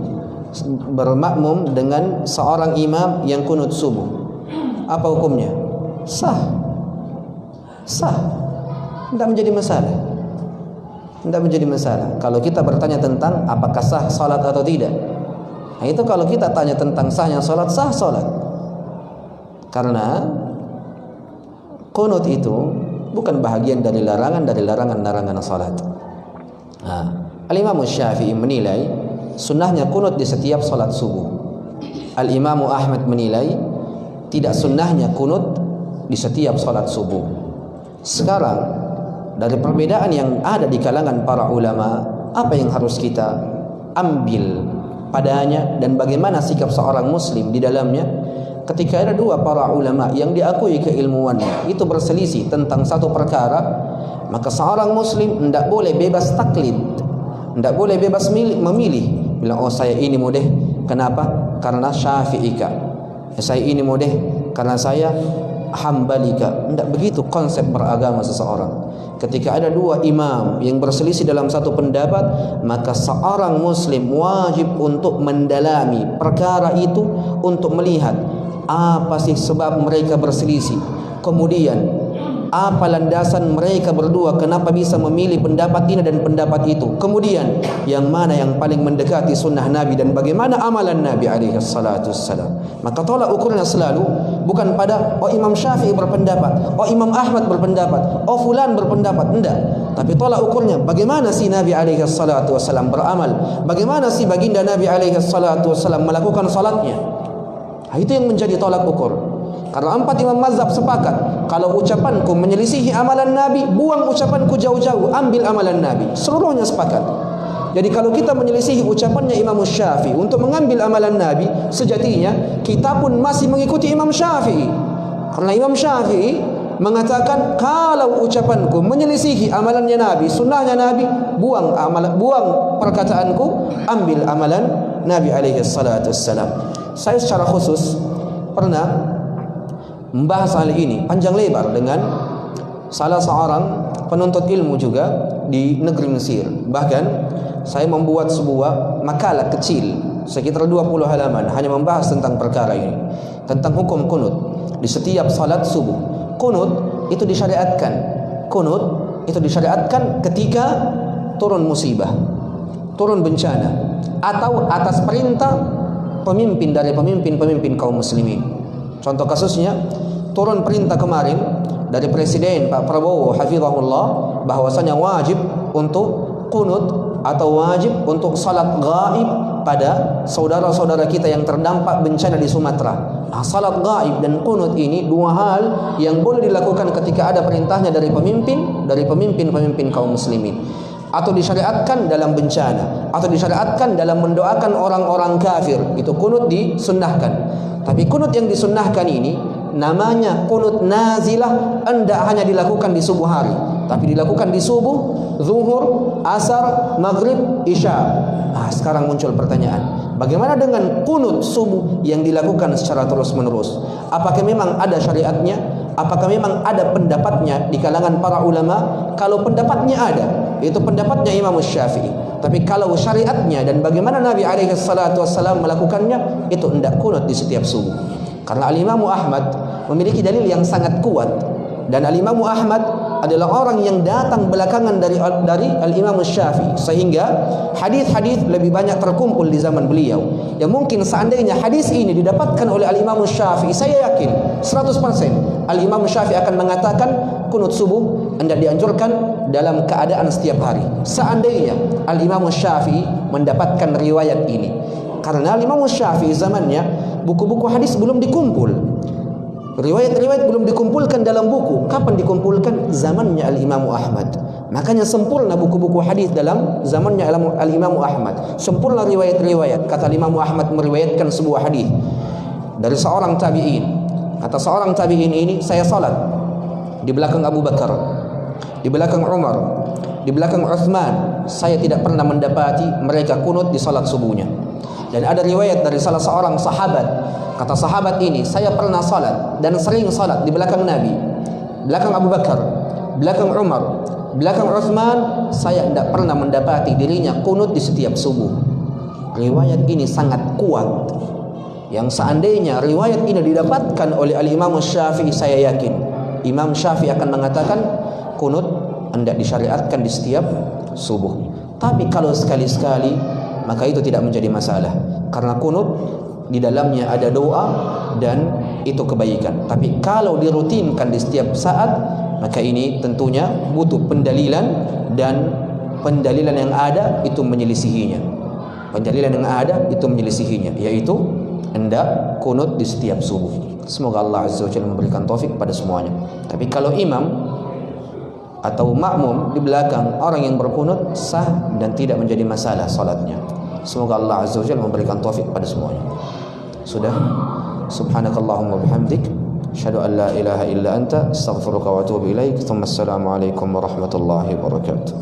bermakmum dengan seorang imam yang kunut subuh, apa hukumnya? Sah, tidak menjadi masalah, tidak menjadi masalah. Kalau kita bertanya tentang apakah sah salat atau tidak, nah itu kalau kita tanya tentang sahnya salat, sah salat, karena kunut itu bukan bahagian dari larangan salat. Al-Imam Syafi'i menilai sunnahnya kunut di setiap salat subuh. Al-Imam Ahmad menilai tidak sunnahnya kunut di setiap salat subuh. Sekarang dari perbedaan yang ada di kalangan para ulama, apa yang harus kita ambil padanya dan bagaimana sikap seorang muslim di dalamnya? Ketika ada dua para ulama yang diakui keilmuannya itu berselisih tentang satu perkara, maka seorang muslim tidak boleh bebas taklid, tidak boleh bebas memilih. Bilang, saya ini modeh, kenapa? Karena Syafi'ika. Saya ini modeh karena saya Hambalika. Tidak begitu konsep beragama seseorang. Ketika ada dua imam yang berselisih dalam satu pendapat, maka seorang muslim wajib untuk mendalami perkara itu, untuk melihat apa sih sebab mereka berselisih, kemudian apa landasan mereka berdua kenapa bisa memilih pendapat ini dan pendapat itu, kemudian yang mana yang paling mendekati sunnah Nabi dan bagaimana amalan Nabi alaihi salatu wassalam. Maka tolak ukurnya selalu bukan pada Imam Syafi'i berpendapat, Imam Ahmad berpendapat, fulan berpendapat, tidak. Tapi tolak ukurnya bagaimana sih Nabi alaihi salatu wassalam beramal, bagaimana sih baginda Nabi alaihi salatu wassalam melakukan salatnya. Itu yang menjadi tolak ukur. Karena 4 imam mazhab sepakat, kalau ucapanku menyelisihi amalan Nabi, buang ucapanku jauh-jauh, ambil amalan Nabi. Seluruhnya sepakat. Jadi kalau kita menyelisihi ucapannya Imam Syafi'i untuk mengambil amalan Nabi, sejatinya kita pun masih mengikuti Imam Syafi'i. Karena Imam Syafi'i mengatakan kalau ucapanku menyelisihi amalannya Nabi, sunnahnya Nabi, buang perkataanku, ambil amalan Nabi alaihi salatu wassalam. Saya secara khusus pernah membahas hal ini panjang lebar dengan salah seorang penuntut ilmu juga di negeri Mesir. Bahkan saya membuat sebuah makalah kecil sekitar 20 halaman hanya membahas tentang perkara ini, tentang hukum kunut di setiap salat subuh. Kunut itu disyariatkan. Kunut itu disyariatkan ketika turun musibah, turun bencana, atau atas perintah pemimpin dari pemimpin kaum muslimin. Contoh kasusnya, turun perintah kemarin dari Presiden Pak Prabowo hafizahullah bahwasanya wajib untuk kunut atau wajib untuk salat gaib pada saudara-saudara kita yang terdampak bencana di Sumatera. Salat gaib dan kunut ini dua hal yang boleh dilakukan ketika ada perintahnya dari pemimpin kaum muslimin, atau disyariatkan dalam bencana, atau disyariatkan dalam mendoakan orang-orang kafir. Itu kunut disunnahkan. Tapi kunut yang disunnahkan ini namanya kunut nazilah, hendak hanya dilakukan di subuh hari, tapi dilakukan di subuh, zuhur, asar, maghrib, isya. Sekarang muncul pertanyaan, bagaimana dengan kunut subuh yang dilakukan secara terus-menerus? Apakah memang ada syariatnya? Apakah memang ada pendapatnya di kalangan para ulama? Kalau pendapatnya ada, itu pendapatnya Imam Syafi'i. Tapi kalau syariatnya dan bagaimana Nabi SAW melakukannya, itu hendak kunut di setiap subuh. Karena Al-Imam Ahmad memiliki dalil yang sangat kuat, dan Al-Imam Ahmad adalah orang yang datang belakangan dari Al-Imam Syafi'i, sehingga hadis-hadis lebih banyak terkumpul di zaman beliau. Yang mungkin seandainya hadis ini didapatkan oleh Al-Imam Syafi'i, saya yakin 100% Al-Imam Syafi'i akan mengatakan kunut subuh hendak dianjurkan dalam keadaan setiap hari. Seandainya Al-Imam Syafi'i mendapatkan riwayat ini. Karena Al-Imam Syafi'i zamannya buku-buku hadis belum dikumpul, riwayat-riwayat belum dikumpulkan dalam buku. Kapan dikumpulkan? Zamannya Al-Imam Ahmad. Makanya sempurna buku-buku hadis dalam zamannya Al-Imam Ahmad. Sempurna riwayat-riwayat. Kata Imam Ahmad meriwayatkan sebuah hadis dari seorang tabi'in. Kata seorang tabi'in ini, saya salat di belakang Abu Bakar, di belakang Umar, di belakang Uthman. Saya tidak pernah mendapati mereka kunut di salat subuhnya. Dan ada riwayat dari salah seorang sahabat, kata sahabat ini, saya pernah salat dan sering salat di belakang Nabi, belakang Abu Bakar, belakang Umar, belakang Uthman. Saya tidak pernah mendapati dirinya kunut di setiap subuh. Riwayat ini sangat kuat, yang seandainya riwayat ini didapatkan oleh Al-Imam Syafi'i, saya yakin Imam Syafi'i akan mengatakan kunut hendak disyariatkan di setiap subuh. Tapi kalau sekali-sekali, maka itu tidak menjadi masalah, karena kunut di dalamnya ada doa dan itu kebaikan. Tapi kalau dirutinkan di setiap saat, maka ini tentunya butuh pendalilan, dan pendalilan yang ada itu menyelisihinya. Pendalilan yang ada itu menyelisihinya, yaitu hendak kunut di setiap subuh. Semoga Allah Azza wa Jalla memberikan taufik pada semuanya. Tapi kalau imam atau makmum di belakang orang yang berkunut, sah dan tidak menjadi masalah salatnya. Semoga Allah Azza wa Jalla memberikan taufik pada semuanya. Sudah. Subhanakallahumma bihamdik, asyhadu an la ilaha illa anta, astaghfiruka wa atubu ilaik. Assalamualaikum warahmatullahi wabarakatuh.